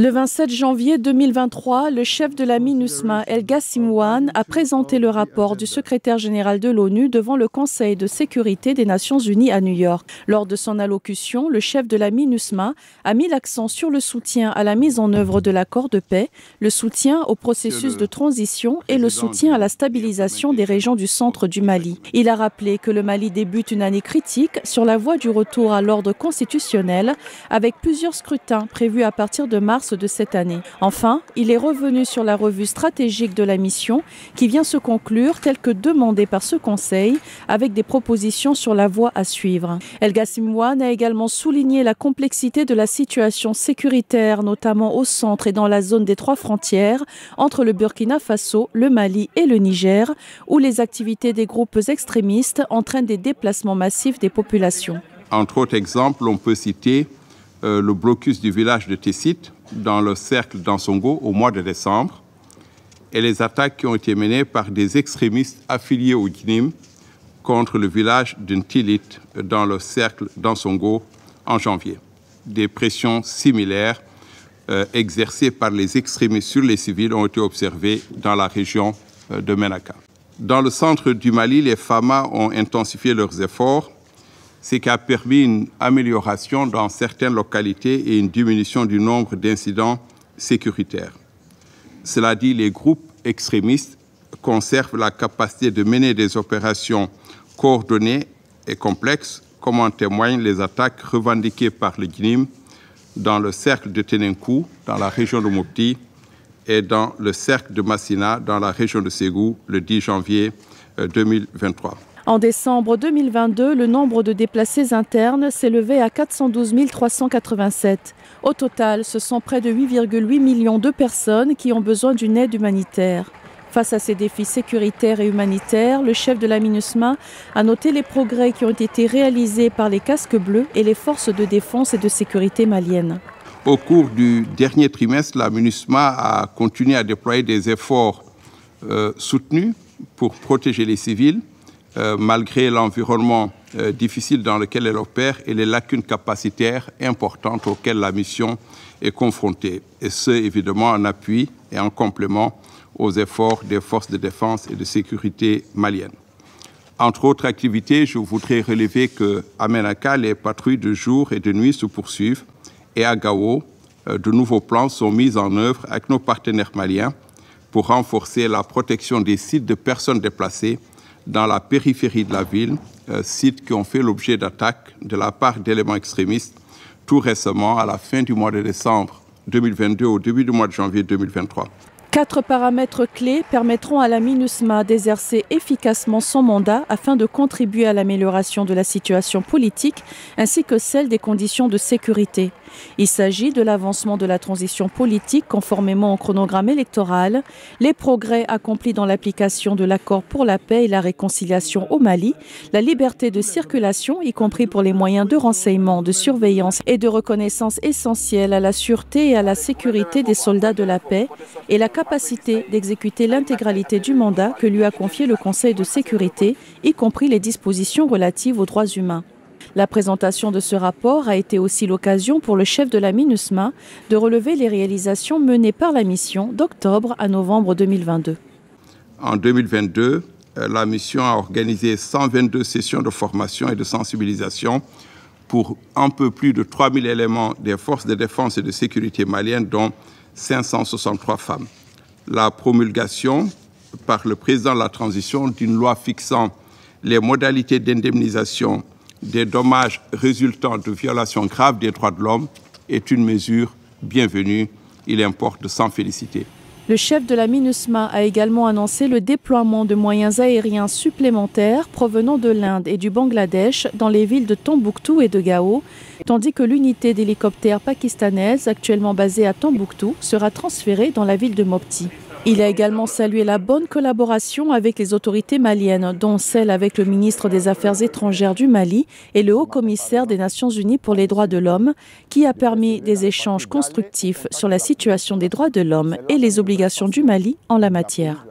Le 27 janvier 2023, le chef de la MINUSMA, El Ghassim a présenté le rapport du secrétaire général de l'ONU devant le Conseil de sécurité des Nations Unies à New York. Lors de son allocution, le chef de la MINUSMA a mis l'accent sur le soutien à la mise en œuvre de l'accord de paix, le soutien au processus de transition et le soutien à la stabilisation des régions du centre du Mali. Il a rappelé que le Mali débute une année critique sur la voie du retour à l'ordre constitutionnel avec plusieurs scrutins prévus à partir de mars de cette année. Enfin, il est revenu sur la revue stratégique de la mission qui vient se conclure telle que demandée par ce Conseil avec des propositions sur la voie à suivre. El Ghassim a également souligné la complexité de la situation sécuritaire, notamment au centre et dans la zone des trois frontières entre le Burkina Faso, le Mali et le Niger, où les activités des groupes extrémistes entraînent des déplacements massifs des populations. Entre autres exemples, on peut citer le blocus du village de Tessit dans le cercle d'Ansongo au mois de décembre et les attaques qui ont été menées par des extrémistes affiliés au GNIM contre le village de Ntilit dans le cercle d'Ansongo en janvier. Des pressions similaires exercées par les extrémistes sur les civils ont été observées dans la région de Menaka. Dans le centre du Mali, les FAMA ont intensifié leurs efforts, ce qui a permis une amélioration dans certaines localités et une diminution du nombre d'incidents sécuritaires. Cela dit, les groupes extrémistes conservent la capacité de mener des opérations coordonnées et complexes, comme en témoignent les attaques revendiquées par le GNIM dans le cercle de Tenenkou, dans la région de Mopti, et dans le cercle de Massina, dans la région de Ségou, le 10 janvier 2023. En décembre 2022, le nombre de déplacés internes s'élevait à 412 387. Au total, ce sont près de 8,8 millions de personnes qui ont besoin d'une aide humanitaire. Face à ces défis sécuritaires et humanitaires, le chef de la MINUSMA a noté les progrès qui ont été réalisés par les casques bleus et les forces de défense et de sécurité maliennes. Au cours du dernier trimestre, la MINUSMA a continué à déployer des efforts soutenus pour protéger les civils, malgré l'environnement difficile dans lequel elle opère et les lacunes capacitaires importantes auxquelles la mission est confrontée. Et ce, évidemment, en appui et en complément aux efforts des forces de défense et de sécurité maliennes. Entre autres activités, je voudrais relever qu'à Menaka, les patrouilles de jour et de nuit se poursuivent et à Gao, de nouveaux plans sont mis en œuvre avec nos partenaires maliens pour renforcer la protection des sites de personnes déplacées dans la périphérie de la ville, sites qui ont fait l'objet d'attaques de la part d'éléments extrémistes tout récemment, à la fin du mois de décembre 2022 au début du mois de janvier 2023. 4 paramètres clés permettront à la MINUSMA d'exercer efficacement son mandat afin de contribuer à l'amélioration de la situation politique ainsi que celle des conditions de sécurité. Il s'agit de l'avancement de la transition politique conformément au chronogramme électoral, les progrès accomplis dans l'application de l'accord pour la paix et la réconciliation au Mali, la liberté de circulation, y compris pour les moyens de renseignement, de surveillance et de reconnaissance essentiels à la sûreté et à la sécurité des soldats de la paix, et la capacité d'exécuter l'intégralité du mandat que lui a confié le Conseil de sécurité, y compris les dispositions relatives aux droits humains. La présentation de ce rapport a été aussi l'occasion pour le chef de la MINUSMA de relever les réalisations menées par la mission d'octobre à novembre 2022. En 2022, la mission a organisé 122 sessions de formation et de sensibilisation pour un peu plus de 3000 éléments des forces de défense et de sécurité maliennes, dont 563 femmes. La promulgation par le président de la transition d'une loi fixant les modalités d'indemnisation des dommages résultant de violations graves des droits de l'homme est une mesure bienvenue. Il importe de s'en féliciter. Le chef de la MINUSMA a également annoncé le déploiement de moyens aériens supplémentaires provenant de l'Inde et du Bangladesh dans les villes de Tombouctou et de Gao, tandis que l'unité d'hélicoptères pakistanaise actuellement basée à Tombouctou sera transférée dans la ville de Mopti. Il a également salué la bonne collaboration avec les autorités maliennes, dont celle avec le ministre des Affaires étrangères du Mali et le haut-commissaire des Nations Unies pour les droits de l'homme, qui a permis des échanges constructifs sur la situation des droits de l'homme et les obligations du Mali en la matière.